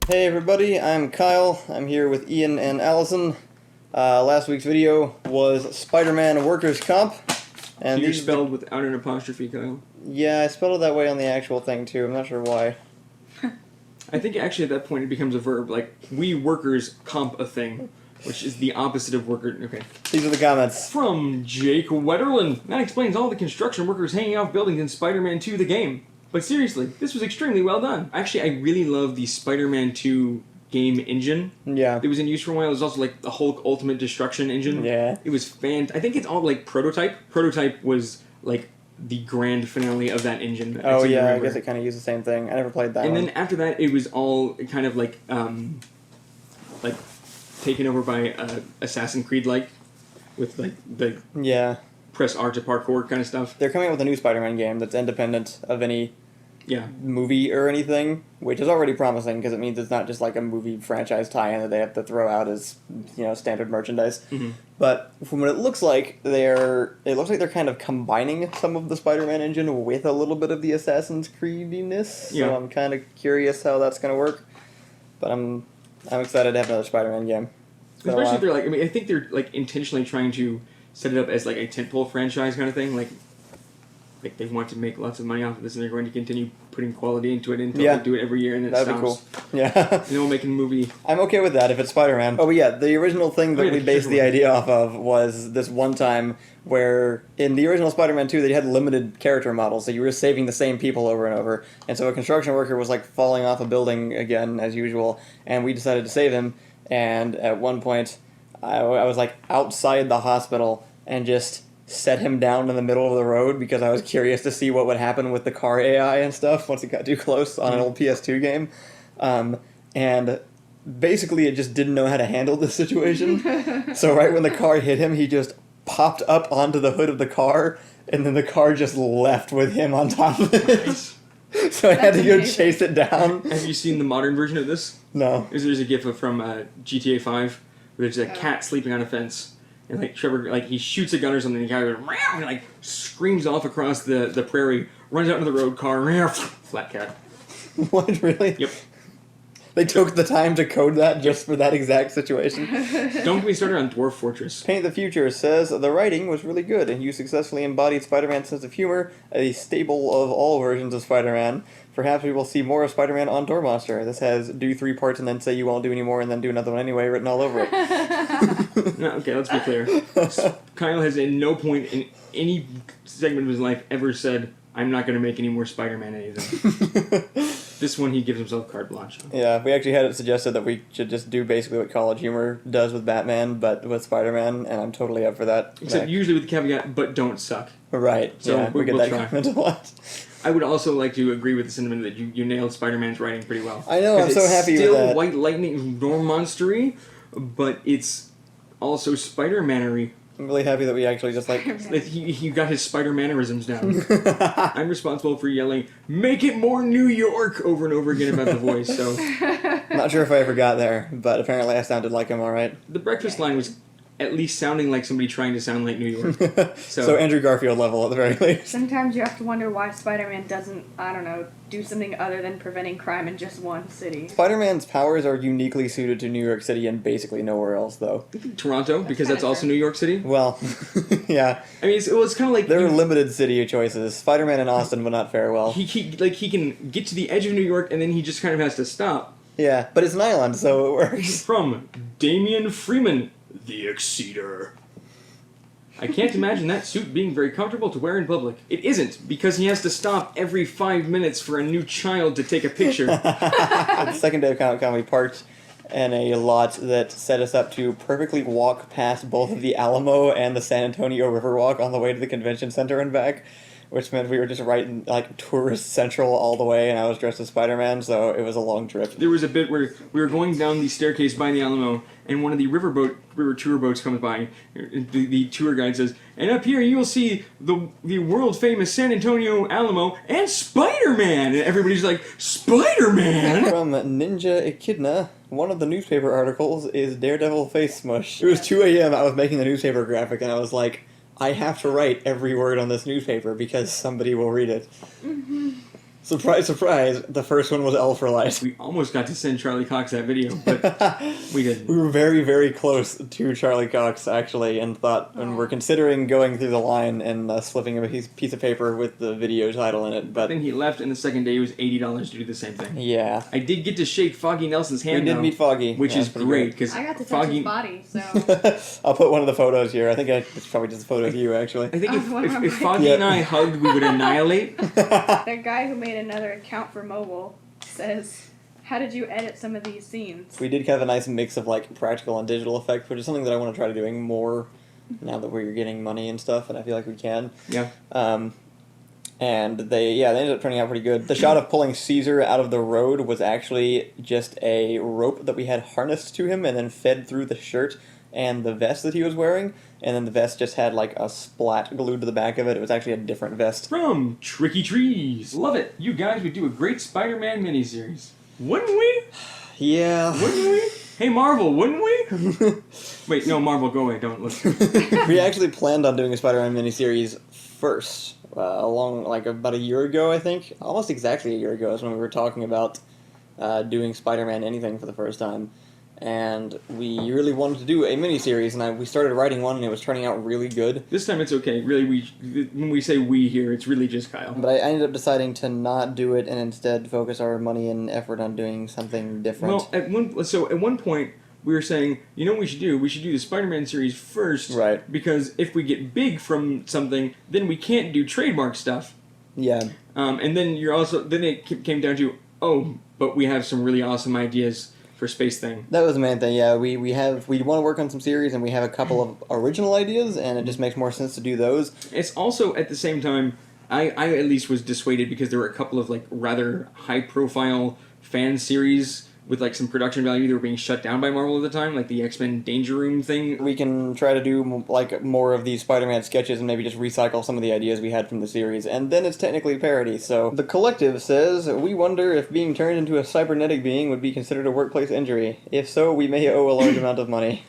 Hey everybody, I'm Kyle. I'm here with Ian and Allison. Last week's video was Spider-Man Workers' Comp. And you're spelled without an apostrophe, Kyle. Yeah, I spelled it that way on the actual thing too. I'm not sure why. I think actually at that point it becomes a verb, like, we workers comp a thing, which is the opposite of worker. Okay. These are the comments. From Jake Wetterland. That explains all the construction workers hanging off buildings in Spider-Man 2 the game. But seriously, this was extremely well done. Actually, I really love the Spider-Man 2 game engine. Yeah. It was in use for a while. It was also like the Hulk Ultimate Destruction engine. Yeah. It was I think it's all like Prototype. Prototype was like the grand finale of that engine. Oh yeah, I guess it kind of used the same thing. I never played that one. And then after that, it was all kind of like taken over by Assassin's Creed like, with like the press R to parkour kind of stuff. They're coming out with a new Spider-Man game that's independent of any movie or anything, which is already promising because it means it's not just like a movie franchise tie-in that they have to throw out as, you know, standard merchandise. Mm-hmm. But from what it looks like they're kind of combining some of the Spider-Man engine with a little bit of the Assassin's Creediness. Yeah. So I'm kind of curious how that's going to work. But I'm excited to have another Spider-Man game. Especially if they're like, I mean, I think they're like intentionally trying to set it up as like a tentpole franchise kind of thing, like they want to make lots of money off of this, and they're going to continue putting quality into it until they do it every year, and it That'd stops. Be cool. Yeah. And then we'll make a movie. I'm okay with that if it's Spider-Man. Oh, but yeah, the original thing that we based the idea off of was this one time where in the original Spider-Man 2 they had limited character models, so you were saving the same people over and over, and so a construction worker was like falling off a building again as usual, and we decided to save him, and at one point I was like outside the hospital and just set him down in the middle of the road because I was curious to see what would happen with the car AI and stuff once it got too close on an old PS2 game. And basically it just didn't know how to handle this situation. So right when the car hit him, he just popped up onto the hood of the car, and then the car just left with him on top of it. Nice. So I had to go chase it down. Have you seen the modern version of this? No. There's a gif from GTA 5 where there's a cat sleeping on a fence. And like Trevor, like he shoots a gun or something, and the guy goes, meow, and like screams off across the prairie, runs out into the road, car, meow, flat cat. What, really? Yep. They took the time to code that just for that exact situation. Don't get me started on Dwarf Fortress. Paint the Future says, the writing was really good, and you successfully embodied Spider-Man's sense of humor, a staple of all versions of Spider-Man. Perhaps we will see more of Spider-Man on Door Monster. This has do 3 parts and then say you won't do any more and then do another one anyway written all over it. No, okay, let's be clear. Kyle has at no point in any segment of his life ever said, I'm not going to make any more Spider-Man anything. This one, he gives himself carte blanche. Yeah, we actually had it suggested that we should just do basically what College Humor does with Batman, but with Spider-Man, and I'm totally up for that. Except usually with the caveat, but don't suck. Right, so yeah, we get that comment a lot. I would also like to agree with the sentiment that you nailed Spider-Man's writing pretty well. I know, I'm so happy with that. It's still White Lightning Door Monster-y, but it's also Spider-Man-y. I'm really happy that we actually just like... He got his Spider-Mannerisms down. I'm responsible for yelling, make it more New York, over and over again about the voice, so... Not sure if I ever got there, but apparently I sounded like him alright. The breakfast line was at least sounding like somebody trying to sound like New York. So Andrew Garfield level at the very least. Sometimes you have to wonder why Spider-Man doesn't, I don't know, do something other than preventing crime in just one city. Spider-Man's powers are uniquely suited to New York City and basically nowhere else, though. Toronto, because that's also New York City? Well, yeah. I mean, it's kind of like... There are limited city choices. Spider-Man in Austin would not fare well. He can get to the edge of New York, and then he just kind of has to stop. Yeah, but it's an island, so it works. From Damian Freeman, the Exceeder. I can't imagine that suit being very comfortable to wear in public. It isn't, because he has to stop every 5 minutes for a new child to take a picture. The second day of Comic-Con, we parked in a lot that set us up to perfectly walk past both of the Alamo and the San Antonio Riverwalk on the way to the convention center and back, which meant we were just right in, like, tourist central all the way, and I was dressed as Spider-Man, so it was a long trip. There was a bit where we were going down the staircase by the Alamo, and one of the river tour boats comes by. The tour guide says, and up here you'll see the world-famous San Antonio Alamo and Spider-Man! And everybody's like, Spider-Man?! From Ninja Echidna, one of the newspaper articles is Daredevil face smush. It was 2 a.m., I was making the newspaper graphic, and I was like, I have to write every word on this newspaper because somebody will read it. Mm-hmm. Surprise, surprise, the first one was L for Light. We almost got to send Charlie Cox that video, but we didn't. We were very, very close to Charlie Cox, actually, and we're considering going through the line and slipping him a piece of paper with the video title in it, but then he left, and the second day it was $80 to do the same thing. Yeah. I did get to shake Foggy Nelson's hand, We did meet Foggy. which is great, because I got to touch Foggy... his body, so... I'll put one of the photos here. I think it's probably just a photo of you, actually. I think if Foggy and I hugged, we would annihilate. That guy who made another account for mobile says, how did you edit some of these scenes? We did have a nice mix of like practical and digital effects, which is something that I want to try to doing more now that we're getting money and stuff, and I feel like we can. Yeah. And they ended up turning out pretty good. The shot of pulling Caesar out of the road was actually just a rope that we had harnessed to him and then fed through the shirt and the vest that he was wearing, and then the vest just had like a splat glued to the back of it. It was actually a different vest. From Tricky Trees. Love it. You guys would do a great Spider-Man miniseries. Wouldn't we? Yeah. Wouldn't we? Hey, Marvel, wouldn't we? Wait, no, Marvel, go away. Don't listen. We actually planned on doing a Spider-Man miniseries first, along like about a year ago, I think. Almost exactly a year ago is when we were talking about doing Spider-Man anything for the first time. And we really wanted to do a miniseries, and we started writing one, and it was turning out really good. This time it's okay. Really, when we say we here, it's really just Kyle. But I ended up deciding to not do it and instead focus our money and effort on doing something different. Well, at one point, we were saying, you know what we should do? We should do the Spider-Man series first. Right. Because if we get big from something, then we can't do trademark stuff. Yeah. And then then it came down to, but we have some really awesome ideas for Space Thing. That was the main thing, yeah. We want to work on some series, and we have a couple of original ideas, and it just makes more sense to do those. It's also, at the same time, I at least was dissuaded because there were a couple of like rather high-profile fan series with like some production value that were being shut down by Marvel at the time, like the X-Men Danger Room thing. We can try to do like more of these Spider-Man sketches and maybe just recycle some of the ideas we had from the series, and then it's technically parody. So the Collective says, we wonder if being turned into a cybernetic being would be considered a workplace injury. If so, we may owe a large amount of money.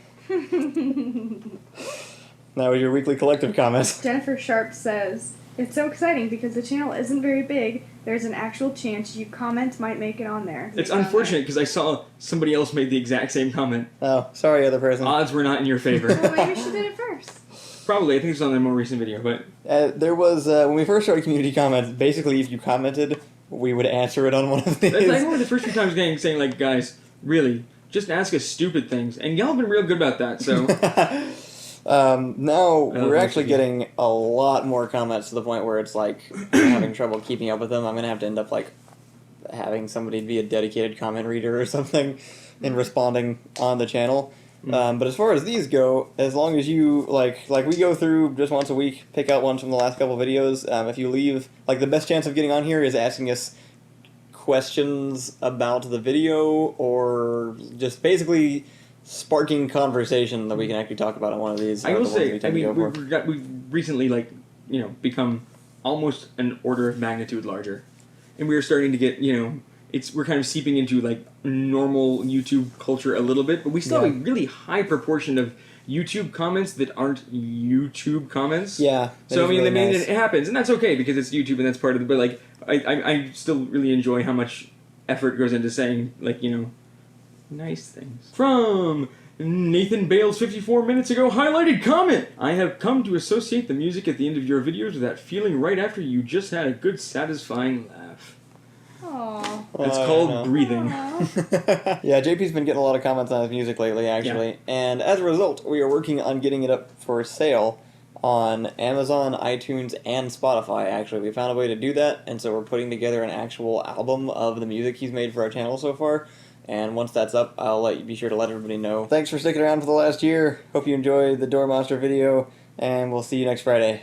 That was your weekly Collective comment. Jennifer Sharp says, it's so exciting because the channel isn't very big. There's an actual chance you comment might make it on there. It's unfortunate because I saw somebody else made the exact same comment. Oh, sorry, other person. Odds were not in your favor. Well, maybe she did it first. Probably. I think it was on a more recent video, but... There was, when we first started community comments, basically if you commented, we would answer it on one of these. I remember the first few times saying, like, guys, really, just ask us stupid things. And y'all have been real good about that, so... Now we're actually getting a lot more comments to the point where it's like I'm having trouble keeping up with them. I'm gonna have to end up like having somebody be a dedicated comment reader or something and responding on the channel. But as far as these go, as long as you like we go through just once a week, pick out ones from the last couple videos. If you leave, like the best chance of getting on here is asking us questions about the video or just basically sparking conversation that we can actually talk about on one of these. I will say, we've recently, become almost an order of magnitude larger. And we're starting to get, we're kind of seeping into, normal YouTube culture a little bit, but we still have a really high proportion of YouTube comments that aren't YouTube comments. Yeah. So, really nice. it happens, and that's okay, because it's YouTube and that's part of it, but, I still really enjoy how much effort goes into saying, nice things. From Nathan Bales 54 minutes ago, highlighted comment! I have come to associate the music at the end of your videos with that feeling right after you just had a good satisfying laugh. Aww. It's called breathing. Yeah, JP's been getting a lot of comments on his music lately, actually. Yeah. And as a result, we are working on getting it up for sale on Amazon, iTunes, and Spotify, actually. We found a way to do that, and so we're putting together an actual album of the music he's made for our channel so far. And once that's up, I'll be sure to let everybody know. Thanks for sticking around for the last year. Hope you enjoyed the Door Monster video, and we'll see you next Friday.